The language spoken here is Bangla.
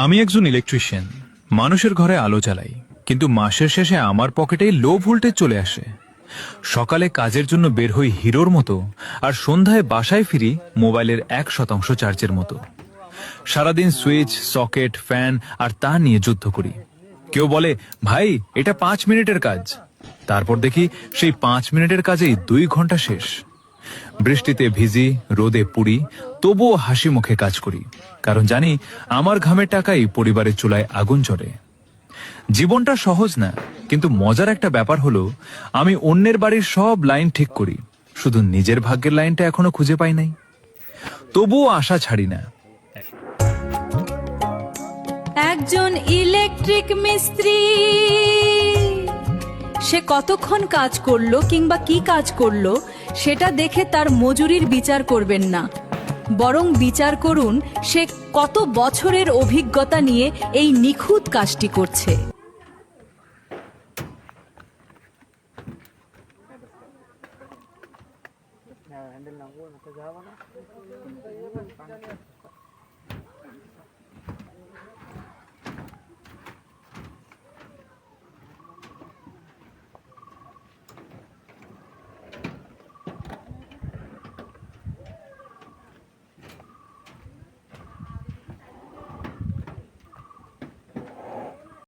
আমি একজন ইলেকট্রিশিয়ান, মানুষের ঘরে আলো জ্বালাই, কিন্তু মাসের শেষে আমার পকেটেই লো ভোল্টেজ চলে আসে। সকালে কাজের জন্য বের হই হিরোর মতো, আর সন্ধ্যায় বাসায় ফিরি মোবাইলের 1% চার্জের মতো। সারাদিন সুইচ, সকেট, ফ্যান আর তা নিয়ে যুদ্ধ করি। কেউ বলে, ভাই এটা 5 মিনিটের কাজ। তারপর দেখি সেই 5 মিনিটের কাজেই 2 ঘন্টা শেষ। বৃষ্টিতে ভিজি, রোদে পুড়ি, তবুও হাসি মুখে কাজ করি, কারণ জানি আমার ঘামের টাকাই পরিবারের চুলায় আগুন জ্বলে। জীবনটা সহজ না, কিন্তু মজার একটা ব্যাপার হলো আমি অন্যের বাড়ির সব লাইন ঠিক করি, শুধু নিজের ভাগ্যের লাইনটা এখনো খুঁজে পাই নাই। তবুও আশা ছাড়ি না। একজন ইলেকট্রিক মিস্ত্রি, সে কতক্ষণ কাজ করলো কিংবা কি কাজ করলো সেটা দেখে তার মজুরির বিচার করবেন না, বরং বিচার করুন সে কত বছরের অভিজ্ঞতা নিয়ে এই নিখুঁত কাজটি করছে। হ্যান্ডেল না, ও না, তো যাবো না।